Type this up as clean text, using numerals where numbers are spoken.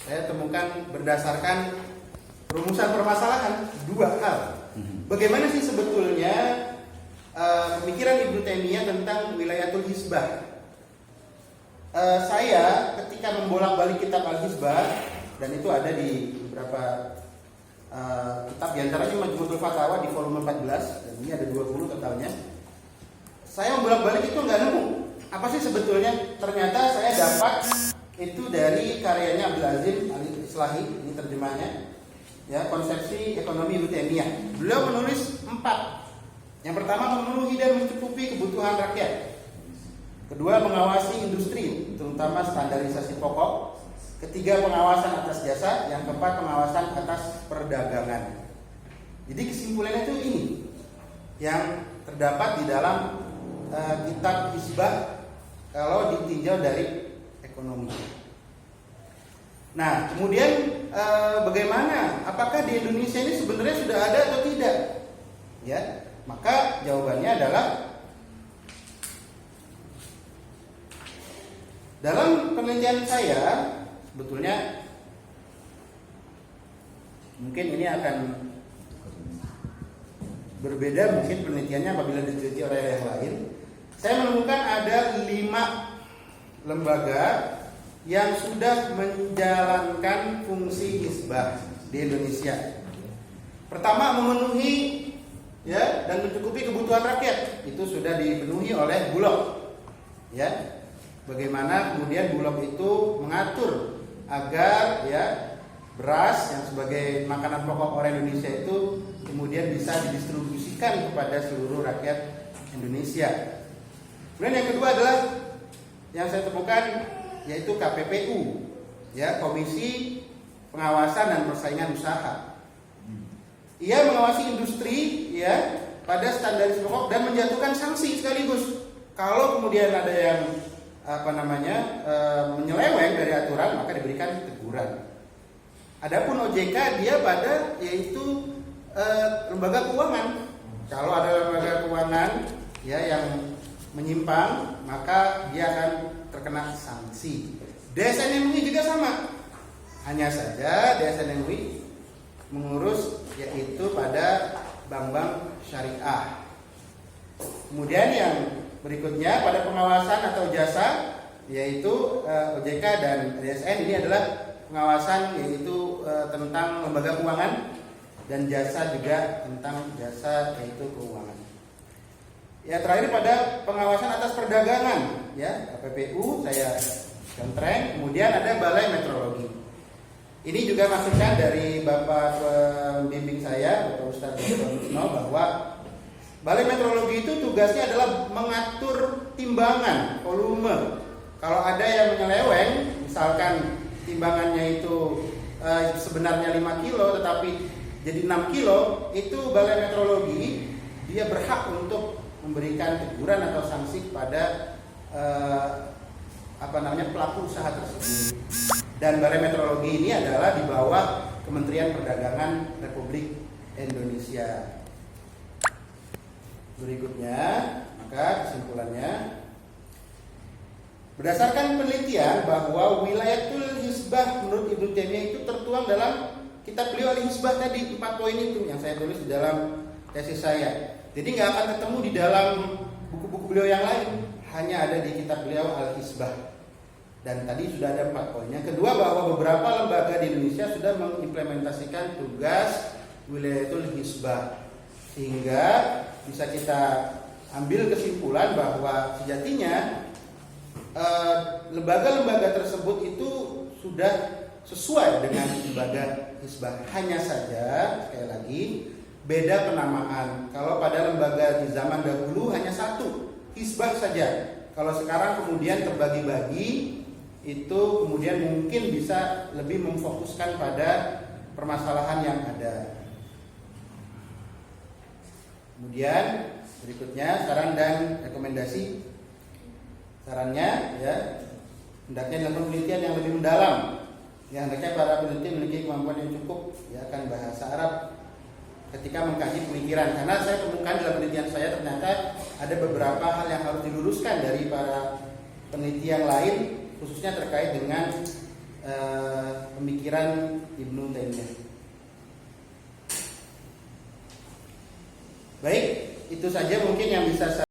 saya temukan berdasarkan rumusan permasalahan dua hal. Bagaimana sih sebetulnya pemikiran Ibnu Taimiyah tentang wilayatul hizbah? Saya ketika membolak-balik kitab Al-Hizbah, dan itu ada di beberapa kitab, diantaranya Majmu'ul Fatawa di volume 14, dan ini ada 20 totalnya. Saya membolak-balik itu nggak nemu apa sih sebetulnya. Ternyata saya dapat itu dari karyanya Abdul Azim Al-Islahi, ini terjemahnya, ya, Konsepsi Ekonomi Ibnu Taimiyah. Beliau menulis 4. Yang pertama, memenuhi dan mencukupi kebutuhan rakyat. Kedua, mengawasi industri, terutama standarisasi pokok. Ketiga, pengawasan atas jasa. Yang keempat, pengawasan atas perdagangan. Jadi kesimpulannya itu ini yang terdapat di dalam kitab Hizbah kalau ditinjau dari ekonomi. Nah, kemudian bagaimana? Apakah di Indonesia ini sebenarnya sudah ada atau tidak? Ya, maka jawabannya adalah dalam penelitian saya, sebetulnya mungkin ini akan berbeda mungkin penelitiannya apabila diteliti oleh yang lain. Saya menemukan ada 5 lembaga yang sudah menjalankan fungsi hizbah di Indonesia. Pertama, memenuhi ya dan mencukupi kebutuhan rakyat. Itu sudah dipenuhi oleh Bulog. Ya. Bagaimana kemudian Bulog itu mengatur agar ya beras yang sebagai makanan pokok orang Indonesia itu kemudian bisa didistribusikan kepada seluruh rakyat Indonesia. Kemudian yang kedua adalah yang saya temukan yaitu KPPU, ya, Komisi Pengawasan dan Persaingan Usaha. Ia mengawasi industri ya pada standarisasi pokok dan menjatuhkan sanksi sekaligus. Kalau kemudian ada yang menyeleweng dari aturan, maka diberikan teguran. Adapun OJK dia pada yaitu lembaga keuangan. Kalau ada lembaga keuangan ya yang menyimpang, maka dia akan terkena sanksi. DSN MUI juga sama. Hanya saja DSN MUI mengurus yaitu pada bank-bank syariah. Kemudian yang berikutnya pada pengawasan atau jasa yaitu OJK dan DSN ini adalah pengawasan yaitu tentang lembaga keuangan, dan jasa juga tentang jasa yaitu keuangan. Ya, terakhir pada pengawasan atas perdagangan ya KPPU saya contreng. Kemudian ada Balai Metrologi. Ini juga masukan dari Bapak pembimbing saya Bapak Ustaz Dr. Nusno bahwa Balai Metrologi itu tugasnya adalah mengatur timbangan volume. Kalau ada yang menyeleweng, misalkan timbangannya itu sebenarnya 5 kilo tetapi jadi 6 kilo, itu Balai Metrologi dia berhak untuk memberikan teguran atau sanksi kepada pelaku usaha tersebut. Dan Balai Metrologi ini adalah di bawah Kementerian Perdagangan Republik Indonesia. Berikutnya, maka kesimpulannya, berdasarkan penelitian bahwa wilayatul hizbah menurut Ibnu Taimiyah itu tertuang dalam kitab beliau Al-Hizbah tadi, 4 poin itu yang saya tulis di dalam tesis saya. Jadi nggak akan ketemu di dalam buku-buku beliau yang lain, hanya ada di kitab beliau Al-Hizbah. Dan tadi sudah ada 4 poin. Yang kedua, bahwa beberapa lembaga di Indonesia sudah mengimplementasikan tugas wilayatul hizbah, sehingga bisa kita ambil kesimpulan bahwa sejatinya lembaga-lembaga tersebut itu sudah sesuai dengan lembaga hizbah. Hanya saja sekali lagi beda penamaan. Kalau pada lembaga di zaman dahulu hanya satu, hizbah saja. Kalau sekarang kemudian terbagi-bagi, itu kemudian mungkin bisa lebih memfokuskan pada permasalahan yang ada. Kemudian berikutnya saran dan rekomendasi. Sarannya ya hendaknya dilakukan penelitian yang lebih mendalam. Ya, hendaknya para peneliti memiliki kemampuan yang cukup ya akan bahasa Arab ketika mengkaji pemikiran. Karena saya temukan dalam penelitian saya ternyata ada beberapa hal yang harus diluruskan dari para peneliti yang lain, khususnya terkait dengan pemikiran pemikiran Ibnu Taimiyah. Baik, itu saja mungkin yang bisa saya